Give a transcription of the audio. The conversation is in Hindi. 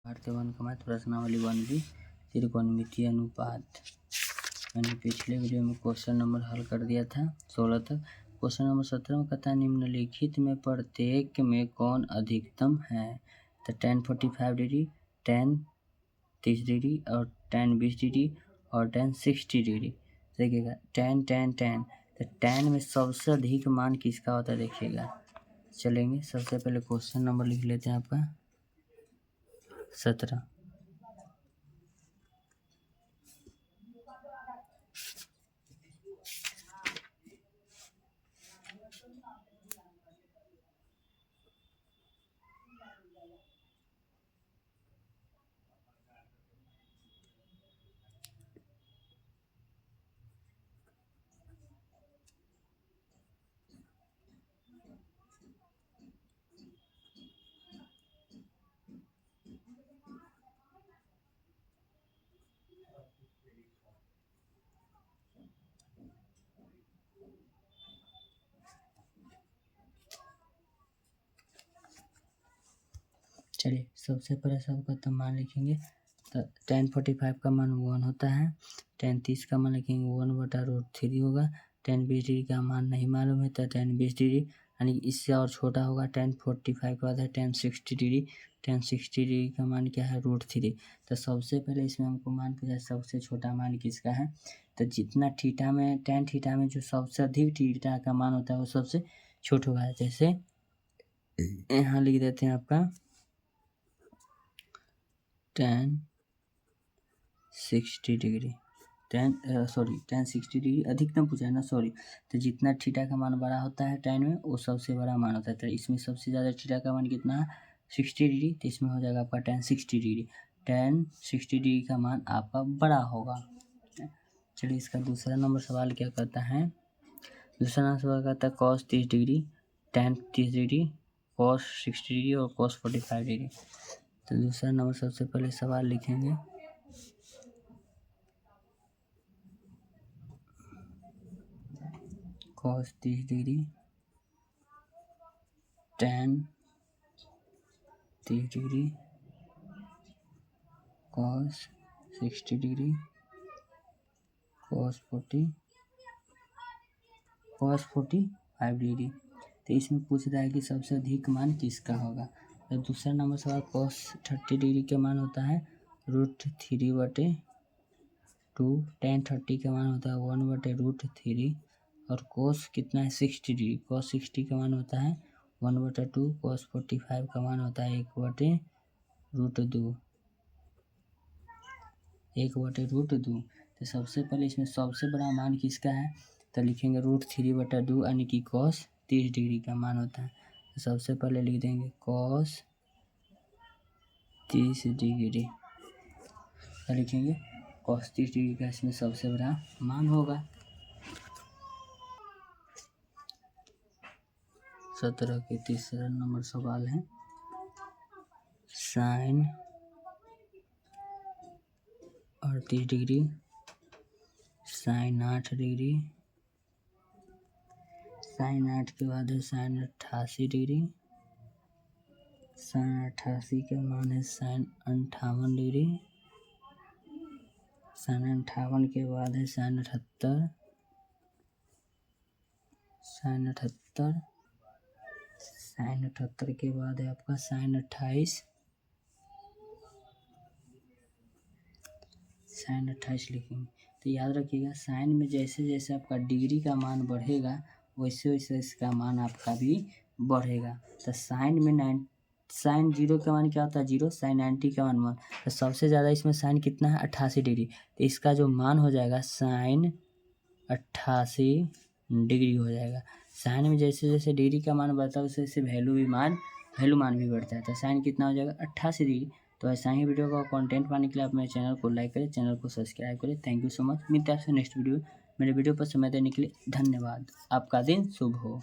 भारतीय वन का महत्व, रचनावली 1B, त्रिकोणमितीय अनुपात। मैंने पिछले वीडियो में क्वेश्चन नंबर हल कर दिया था 16 तक। क्वेश्चन नंबर 17 में कहता है निम्नलिखित में प्रत्येक में कौन अधिकतम है। तो tan 45 डिग्री, tan 30 डिग्री और tan 20 डिग्री और tan 60 डिग्री। देखिएगा tan tan tan, तो tan में सबसे अधिक मान किसका होता है देखिएगा। चलेंगे सबसे पहले क्वेश्चन नंबर लिख लेते हैं आपका 17। चलिए सबसे पहले सबका तो मान लिखेंगे। तो tan 45 का मान 1 होता है, tan 30 का मान लिखेंगे 1/√3 होगा, tan 20 डिग्री का मान नहीं मालूम है तो tan 20 डिग्री यानी इससे और छोटा होगा। tan 45 के बाद है tan 60 डिग्री, tan 60 डिग्री का मान क्या है √3। तो सबसे पहले इसमें हमको मान पूछा सबसे छोटा मान किसका है। तो जितना थीटा में tan थीटा में जो सबसे अधिक थीटा का मान होता है वो सबसे छोटा होगा। जैसे यहाँ लिख देते हैं आपका tan 60 डिग्री, tan 60 डिग्री अधिकतम पूछा है ना, सॉरी। तो जितना थीटा का मान बड़ा होता है tan में वो सबसे बड़ा मान होता है। तो इसमें सबसे ज़्यादा थीटा का मान कितना है 60 डिग्री, तो इसमें हो जाएगा आपका tan 60 डिग्री। tan 60 डिग्री का मान आपका बड़ा होगा। चलिए इसका दूसरा नंबर सवाल क्या कहता है। दूसरा नंबर सवाल कहता है cos 30 degree, tan 30 degree, cos 60 degree और cos 45 डिग्री। तो दूसरा नंबर सबसे पहले सवाल लिखेंगे cos 30 degree, tan 30 degree, cos 60 degree, cos 45 degree. तो इसमें पूछ रहा है कि सबसे अधिक मान किसका होगा। तो दूसरा नंबर सवाल cos 30 डिग्री का मान होता है √3/2, tan 30 का मान होता है 1/√3 और cos कितना है 60 डिग्री, cos 60 का मान होता है 1/2, cos 45 का मान होता है 1/2। तो सबसे पहले इसमें सबसे बड़ा मान किसका है तो लिखेंगे √3/2 यानी कि cos 30 डिग्री का मान होता है। तो सबसे पहले लिख देंगे cos 30 डिग्री, तो लिखेंगे cos 30 डिग्री का इसमें सबसे बड़ा मान होगा। 17 के तीसरा नंबर सवाल है sin 38 degree, sin 8 degree, sin 8 के बाद है sin 88 डिग्री, sin 88 का मान है sin 58 डिग्री, sin 58 के बाद है sin 78, sin 78, sin 78 के बाद है आपका sin 28, sin 28 लिखेंगे। तो याद रखिएगा साइन में जैसे जैसे आपका डिग्री का मान बढ़ेगा वैसे वैसे इसका मान आपका भी बढ़ेगा। तो साइन में साइन 0 का मान क्या होता है 0, साइन 90 का मान 1। तो सबसे ज़्यादा इसमें साइन कितना है 88 डिग्री, तो इसका जो मान हो जाएगा साइन 88 डिग्री हो जाएगा। साइन में जैसे जैसे डिग्री का मान बढ़ता है वैसे वैसे वैल्यू मान भी बढ़ता है। तो साइन कितना हो जाएगा 88 डिग्री। तो ऐसा ही वीडियो का कंटेंट पाने के लिए आप मेरे चैनल को लाइक करें, चैनल को सब्सक्राइब करें। Thank you so much. मिलते हैं आपसे नेक्स्ट वीडियो। मेरे वीडियो पर समय देने के लिए धन्यवाद। आपका दिन शुभ हो।